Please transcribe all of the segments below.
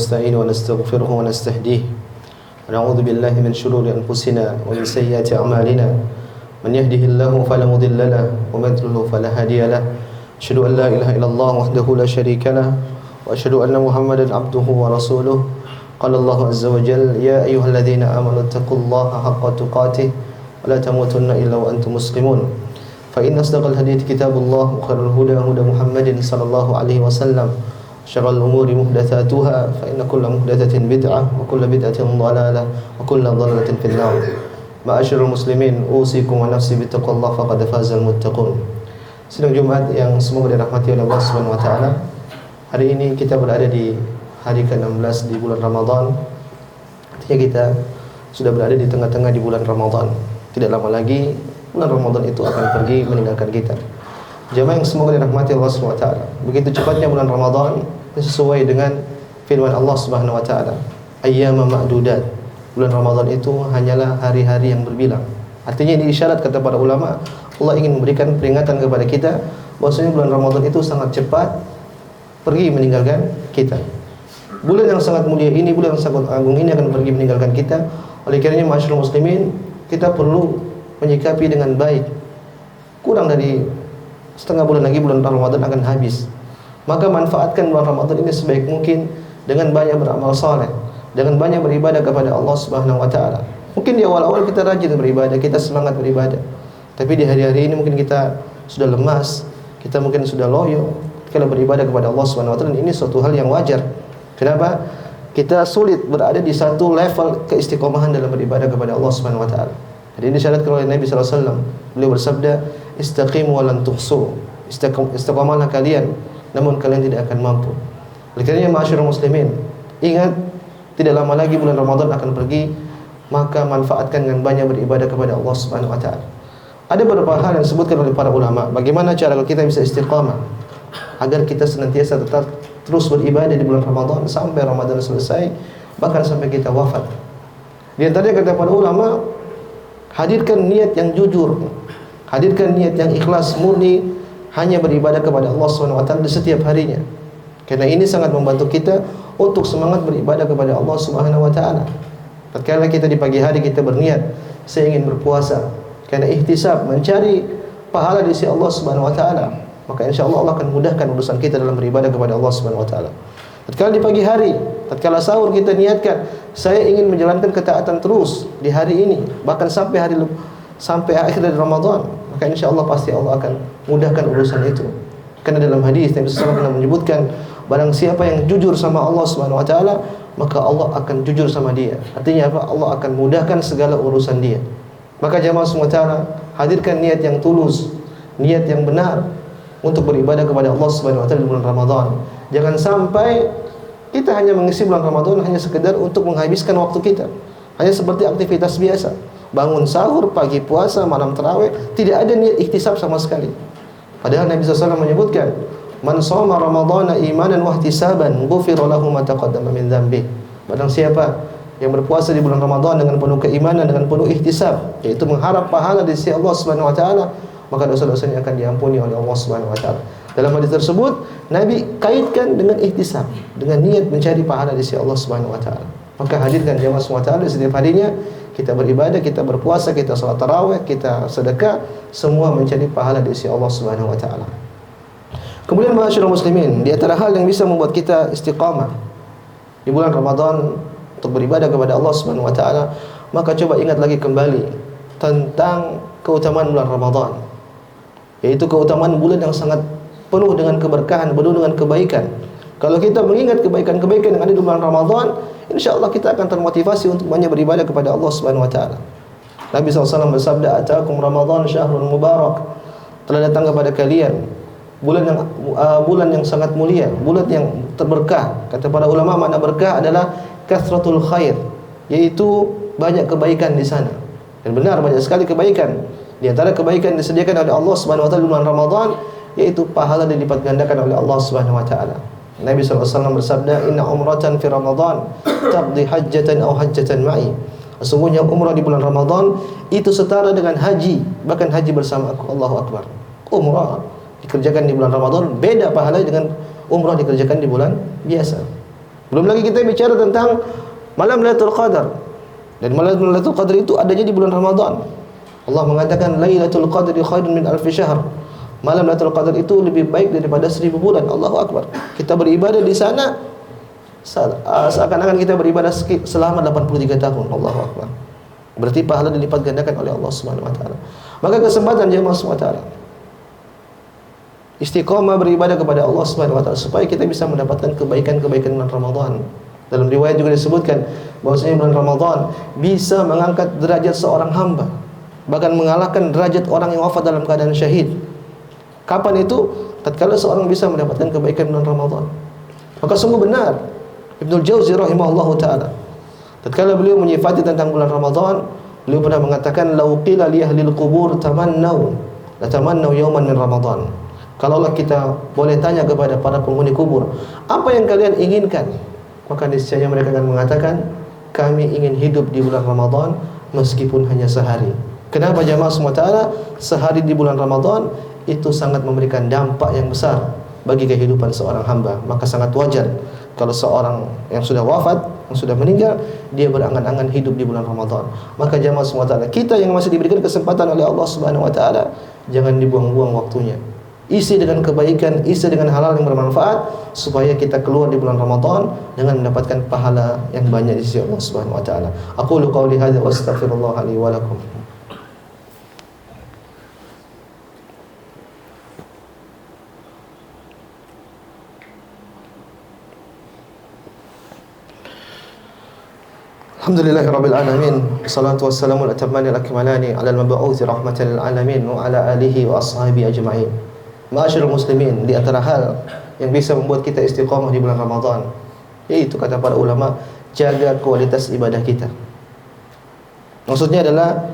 ونستعينه ونستغفره ونستهديه ونعوذ بالله من شرور أنفسنا ومن سيئات أعمالنا من يهده الله فلا مضل له ومن يضلل فلا هادي له أشهد أن لا إله إلا الله وحده لا شريك له وأشهد أن محمدا عبده ورسوله قال الله عز وجل يا أيها الذين آمنوا اتقوا الله حق تقاته ولا تموتن إلا وأنتم مسلمون فإن أصدق الحديث كتاب الله وخير الهدى هدى محمد صلى الله عليه وسلم شر الأمور محدثاتها فإن كل محدثة بدعة وكل بدعة ضلالة وكل ضلالة في النار معاشر المسlimin usikum wa nafsi bittaqwallah faqad fazal muttaqun. Sidang Jumat yang semoga dirahmati oleh Allah Subhanahu wa taala. Hari ini kita berada di hari ke-16 di bulan Ramadan. Artinya kita sudah berada di tengah-tengah di bulan Ramadan. Tidak lama lagi bulan Ramadan itu akan pergi meninggalkan kita. Jamaah yang semoga dirahmati Allah Subhanahu wa taala. Begitu cepatnya bulan Ramadan sesuai dengan firman Allah Subhanahu wa taala. Ayyama ma'dudat. Bulan Ramadan itu hanyalah hari-hari yang berbilang. Artinya ini isyarat kata para ulama, Allah ingin memberikan peringatan kepada kita bahwasanya bulan Ramadan itu sangat cepat pergi meninggalkan kita. Bulan yang sangat mulia ini, bulan yang sangat agung ini akan pergi meninggalkan kita. Oleh karenanya masyarakat muslimin, kita perlu menyikapi dengan baik. Kurang dari setengah bulan lagi bulan Ramadan akan habis. Maka manfaatkan bulan Ramadan ini sebaik mungkin dengan banyak beramal saleh, dengan banyak beribadah kepada Allah Subhanahu wa taala. Mungkin di awal-awal kita rajin beribadah, kita semangat beribadah. Tapi di hari-hari ini mungkin kita sudah lemas, kita mungkin sudah loyo kalau beribadah kepada Allah Subhanahu wa taala. Ini suatu hal yang wajar. Kenapa? Kita sulit berada di satu level keistiqomahan dalam beribadah kepada Allah Subhanahu wa taala. Jadi ini disyaratkan oleh Nabi sallallahu alaihi wasallam. Beliau bersabda, "Istaqimu wa lan tuhsu." Istiqomahlah kalian, namun kalian tidak akan mampu. Oleh karenanya ma'asyiral muslimin, ingat tidak lama lagi bulan Ramadan akan pergi, maka manfaatkan dengan banyak beribadah kepada Allah Subhanahu wa taala. Ada beberapa hal yang disebutkan oleh para ulama, bagaimana cara kita bisa istiqamah agar kita senantiasa tetap terus beribadah di bulan Ramadan sampai Ramadan selesai, bahkan sampai kita wafat. Di antaranya kata para ulama, hadirkan niat yang jujur, hadirkan niat yang ikhlas murni hanya beribadah kepada Allah Subhanahu wa taala di setiap harinya. Karena ini sangat membantu kita untuk semangat beribadah kepada Allah Subhanahu wa taala. Tatkala kita di pagi hari kita berniat, saya ingin berpuasa karena ihtisab, mencari pahala di sisi Allah Subhanahu wa taala, maka insyaallah Allah akan mudahkan urusan kita dalam beribadah kepada Allah Subhanahu wa taala. Tatkala di pagi hari, tatkala sahur kita niatkan, saya ingin menjalankan ketaatan terus di hari ini, bahkan sampai akhir dari Ramadan, maka insyaallah pasti Allah akan mudahkan urusan itu. Karena dalam hadis Nabi sallallahu alaihi wasallam menyebutkan, barang siapa yang jujur sama Allah Subhanahu wa taala, maka Allah akan jujur sama dia. Artinya apa? Allah akan mudahkan segala urusan dia. Maka jamaah semua taala, hadirkan niat yang tulus, niat yang benar untuk beribadah kepada Allah Subhanahu wa taala di bulan Ramadan. Jangan sampai kita hanya mengisi bulan Ramadan hanya sekedar untuk menghabiskan waktu kita. Hanya seperti aktivitas biasa. Bangun sahur, pagi puasa, malam tarawih, tidak ada niat ihtisab sama sekali. Padahal Nabi SAW menyebutkan, "Man shoma Ramadhana imanan wa ihtisaban, ghufira lahu ma taqaddama min dzambi." Barang siapa yang berpuasa di bulan Ramadan dengan penuh keimanan, dengan penuh ihtisab, yaitu mengharap pahala di sisi Allah Subhanahu wa taala, maka dosa-dosanya akan diampuni oleh Allah Subhanahu wa taala. Dalam hadis tersebut, Nabi kaitkan dengan ihtisab, dengan niat mencari pahala di sisi Allah Subhanahu wa taala. Maka hadirkan jamaah semua taala setiap harinya kita beribadah, kita berpuasa, kita salat tarawih, kita sedekah, semua mencari pahala di sisi Allah Subhanahu wa taala. Kemudian ma'asyiral muslimin, di antara hal yang bisa membuat kita istiqamah di bulan Ramadan untuk beribadah kepada Allah Subhanahu wa taala, maka coba ingat lagi kembali tentang keutamaan bulan Ramadan. Yaitu keutamaan bulan yang sangat penuh dengan keberkahan, penuh dengan kebaikan. Kalau kita mengingat kebaikan-kebaikan yang ada di bulan Ramadan, insyaallah kita akan termotivasi untuk banyak beribadah kepada Allah Subhanahu wa taala. Nabi SAW bersabda, "Ataakum Ramadan syahrun mubarak." Telah datang kepada kalian bulan yang sangat mulia, bulan yang terberkah. Kata para ulama, makna berkah adalah kathratul khair, yaitu banyak kebaikan di sana. Dan benar banyak sekali kebaikan. Di antara kebaikan disediakan oleh Allah Subhanahu wa taala di bulan Ramadan, yaitu pahala dilipat gandakan oleh Allah Subhanahu wa taala. Nabi SAW bersabda, "Inna umratan fi Ramadan taqdi hajjatan aw hajjatan ma'i." Sesungguhnya umrah di bulan Ramadan itu setara dengan haji, bahkan haji bersama aku. Allahu akbar. Umrah dikerjakan di bulan Ramadan beda pahalanya dengan umrah dikerjakan di bulan biasa. Belum lagi kita bicara tentang malam Lailatul Qadar. Dan malam Lailatul Qadar itu adanya di bulan Ramadan. Allah mengatakan Lailatul Qadri khairun min alfi syahr. Malam Lailatul Qadar itu lebih baik daripada 1000 bulan. Allahu Akbar. Kita beribadah di sana seakan-akan kita beribadah selama 83 tahun. Allahu Akbar. Berarti pahala dilipat gandakan oleh Allah Subhanahu wa taala. Maka kesempatan jemaah Subhanahu wa taala istiqamah beribadah kepada Allah Subhanahu wa taala supaya kita bisa mendapatkan kebaikan-kebaikan bulan Ramadan. Dalam riwayat juga disebutkan bahwasanya bulan Ramadan bisa mengangkat derajat seorang hamba, bahkan mengalahkan derajat orang yang wafat dalam keadaan syahid. Kapan itu? Tatkala seorang bisa mendapatkan kebaikan bulan Ramadan. Maka sungguh benar Ibnu Jauzi rahimahullahu taala tatkala beliau menyifati tentang bulan Ramadan, beliau pernah mengatakan lau qila li ahlil qubur tamannau la tamannau yawman min Ramadan. Kalaulah kita boleh tanya kepada para penghuni kubur, apa yang kalian inginkan? Maka niscaya mereka akan mengatakan, kami ingin hidup di bulan Ramadan meskipun hanya sehari. Kenapa jemaah semua? Sehari di bulan Ramadan itu sangat memberikan dampak yang besar bagi kehidupan seorang hamba. Maka sangat wajar kalau seorang yang sudah wafat, yang sudah meninggal, dia berangan-angan hidup di bulan Ramadan. Maka jemaah semua, kita yang masih diberikan kesempatan oleh Allah Subhanahu wa taala, jangan dibuang-buang waktunya. Isi dengan kebaikan, isi dengan hal-hal yang bermanfaat supaya kita keluar di bulan Ramadan dengan mendapatkan pahala yang banyak di sisi Allah Subhanahu wa taala. Aqulu qauli hadza wa astaghfirullah li wa lakum. Alhamdulillahirabbil alamin. Wassalatu wassalamu ala atammani al-akmalani ala al-mab'uts rahmatan lil alamin wa ala alihi wa ashabihi ajma'in. Ma'asyiral muslimin, di antara hal yang bisa membuat kita istiqamah di bulan Ramadan, yaitu kata para ulama, jaga kualitas ibadah kita. Maksudnya adalah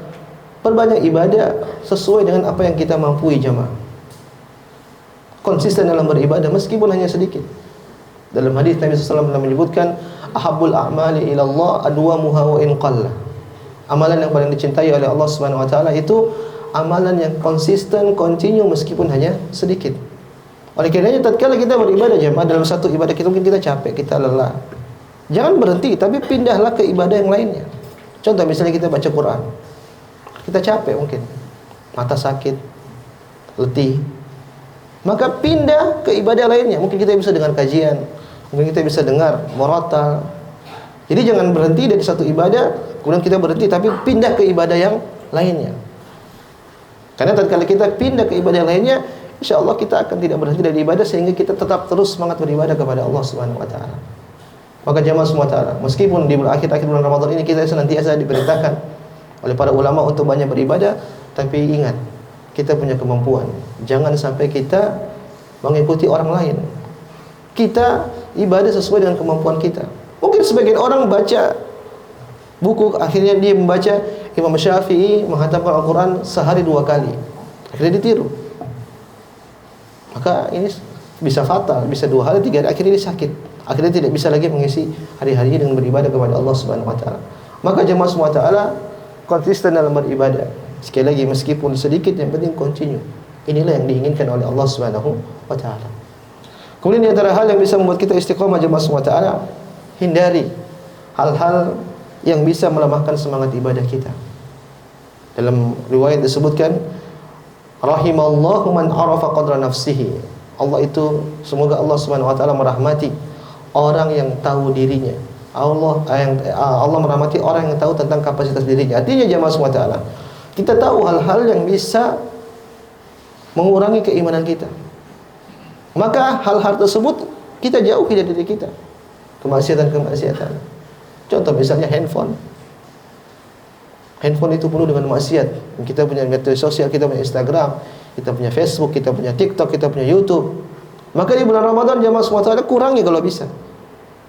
perbanyak ibadah sesuai dengan apa yang kita mampu jamaah. Konsisten dalam beribadah meskipun hanya sedikit. Dalam hadis Nabi SAW pernah menyebutkan, ahabbul a'mali ila Allah adwamuha wa in qalla. Amalan yang paling dicintai oleh Allah Subhanahu wa taala itu amalan yang konsisten, kontinu meskipun hanya sedikit. Oleh karenanya tatkala kita beribadah jemaah, dalam satu ibadah kita mungkin kita capek, kita lelah, jangan berhenti, tapi pindahlah ke ibadah yang lainnya. Contoh misalnya kita baca Quran, kita capek mungkin, mata sakit, letih, maka pindah ke ibadah lainnya. Mungkin kita bisa dengar kajian, mungkin kita bisa dengar murattal. Jadi jangan berhenti dari satu ibadah kemudian kita berhenti, tapi pindah ke ibadah yang lainnya. Karena tatkala kita pindah ke ibadah lainnya, insyaallah kita akan tidak berhenti dari ibadah sehingga kita tetap terus semangat beribadah kepada Allah Subhanahu wa taala. Maka jemaah semua taala, meskipun di akhir-akhir bulan Ramadan ini kita senantiasa diperintahkan oleh para ulama untuk banyak beribadah, tapi ingat, kita punya kemampuan. Jangan sampai kita mengikuti orang lain. Kita ibadah sesuai dengan kemampuan kita. Mungkin sebagian orang baca buku, akhirnya dia membaca Imam Syafi'i menghatamkan Al-Quran sehari 2 kali, akhirnya ditiru. Maka ini bisa fatal, bisa 2 hari, 3 hari, akhirnya dia sakit, akhirnya tidak bisa lagi mengisi hari-harinya dengan beribadah kepada Allah Subhanahu wa taala. Maka jemaah semua taala konsisten dalam beribadah. Sekali lagi, meskipun sedikit, yang penting continue. Inilah yang diinginkan oleh Allah Subhanahu wa taala. Kemudian di antara hal yang bisa membuat kita istiqamah jemaah semua taala, hindari hal-hal yang bisa melemahkan semangat ibadah kita. Dalam riwayat disebutkan, rahimallahu man arafa qadra nafsihi. Allah itu, semoga Allah Subhanahu wa taala merahmati orang yang tahu dirinya. Allah merahmati orang yang tahu tentang kapasitas dirinya. Artinya jemaah semua taala, kita tahu hal-hal yang bisa mengurangi keimanan kita. Maka hal-hal tersebut kita jauhi dari diri kita. Kemaksiatan-kemaksiatan. Contoh misalnya handphone. Handphone itu penuh dengan maksiat. Kita punya media sosial, kita punya Instagram, kita punya Facebook, kita punya TikTok, kita punya YouTube. Maka di bulan Ramadan jemaah semua taala kurangi kalau bisa.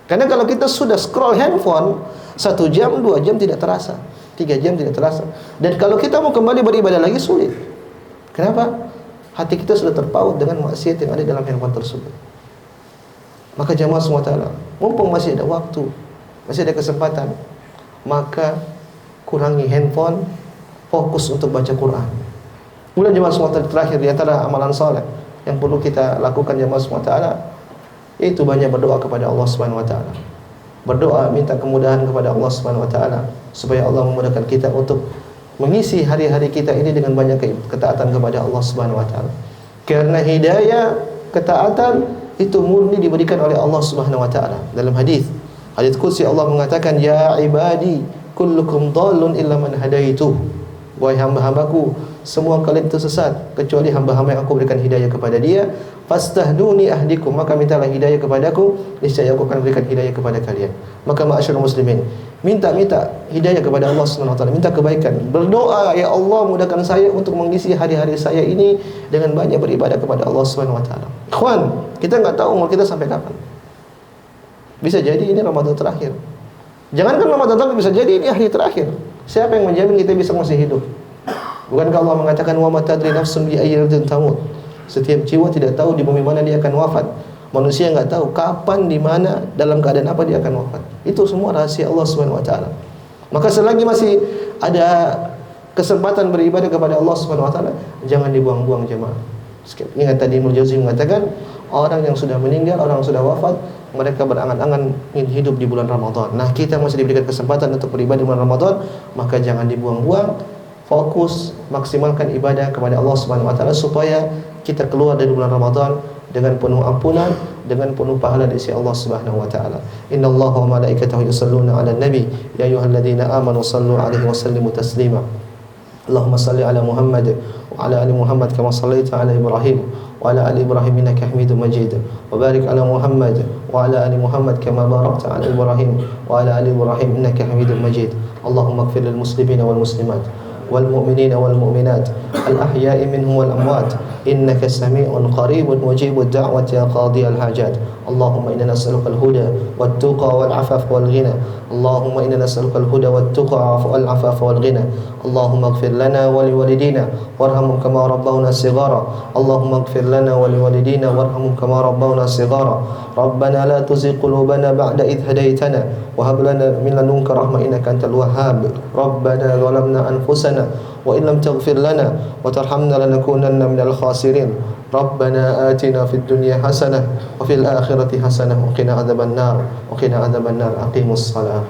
Karena kalau kita sudah scroll handphone 1 jam, 2 jam tidak terasa, 3 jam tidak terasa. Dan kalau kita mau kembali beribadah lagi sulit. Kenapa? Hati kita sudah terpaut dengan maksiat yang ada dalam handphone tersebut. Maka jemaah semua taala, mumpung masih ada waktu, masih ada kesempatan, maka kurangi handphone, fokus untuk baca Quran. Kemudian jemaah semua taala, terakhir di antara amalan saleh yang perlu kita lakukan jemaah semua taala, yaitu banyak berdoa kepada Allah Subhanahu wa taala. berdoa minta kemudahan kepada Allah Subhanahu wa taala supaya Allah memudahkan kita untuk mengisi hari-hari kita ini dengan banyak ketaatan kepada Allah Subhanahu wa taala. Karena hidayah, ketaatan itu murni diberikan oleh Allah Subhanahu wa taala. Dalam hadis qudsi Allah mengatakan, ya ibadi kullukum dhallun illa man hadaitu. Wahai hamba-hambaku, semua kalian tersesat kecuali hamba-hamba yang aku berikan hidayah kepada dia. Fastahduni ahdikum, maka mintalah hidayah kepadaku, niscaya aku akan berikan hidayah kepada kalian. Maka ma'asyiral muslimin, minta hidayah kepada Allah Subhanahu wa taala, minta kebaikan. Berdoa, ya Allah mudahkan saya untuk mengisi hari-hari saya ini dengan banyak beribadah kepada Allah Subhanahu wa taala. Ikhwan, kita enggak tahu umur kita sampai kapan. Bisa jadi ini Ramadan terakhir. Jangankan Ramadan terakhir, bisa jadi ini hari terakhir. Siapa yang menjamin kita bisa masih hidup? Bukankah Allah mengatakan, wa ma tadri nafsun bi ayyi ardin tamut? Setiap jiwa tidak tahu di bumi mana dia akan wafat. Manusia enggak tahu kapan, di mana, dalam keadaan apa dia akan wafat. Itu semua rahasia Allah Subhanahu wa taala. Maka selagi masih ada kesempatan beribadah kepada Allah Subhanahu wa taala, jangan dibuang-buang jemaah. Ingat tadi Ibnu Jauzi mengatakan, orang yang sudah meninggal, orang yang sudah wafat, mereka berangan-angan ingin hidup di bulan Ramadan. Nah, kita masih diberikan kesempatan untuk beribadah di bulan Ramadan, maka jangan dibuang-buang. Fokus, maksimalkan ibadah kepada Allah Subhanahu wa taala supaya kita keluar dari bulan Ramadan dengan penuh ampunan, dengan penuh pahala dari Allah Subhanahu wa taala. Innallaha wa malaikatahu yusholluna 'alan nabi ya ayyuhalladzina amanu shallu 'alaihi wa sallimu taslima. Allahumma shalli 'ala Muhammad wa 'ala ali Muhammad kama shallaita 'ala Ibrahim wa 'ala ali Ibrahim innaka Hamidum Majid. Wa barik 'ala Muhammad wa 'ala ali Muhammad kama barakta 'ala Ibrahim wa 'ala ali Ibrahim innaka Hamidum Majid. Allahumma ighfir lil muslimina wal muslimat والمؤمنين والمؤمنات الأحياء منهم والأموات إنك سميع قريب مجيب الدعوة يا قاضي الحاجات. اللهم إنا نسألك الهدى والتقى والعفاف والغنى. اللهم إنا نسألك الهدى والتقى والعفاف والغنى. اللهم اغفر لنا ولوالدينا وارحمهم كما ربونا صغارا. اللهم اغفر لنا ولوالدينا وارحمهم كما ربونا صغارا. ربنا لا تزغ قلوبنا بعد إذ هديتنا وهب لنا من لدنك رحمة إنك أنت الوهاب. ربنا ظلمنا أنفسنا وإن لم تغفر لنا وترحمنا لنكونن من الخاسرين. ربنا آتنا في الدنيا حسنة وفي الآخرة حسنة وقنا عذاب النار. أقيموا الصلاة.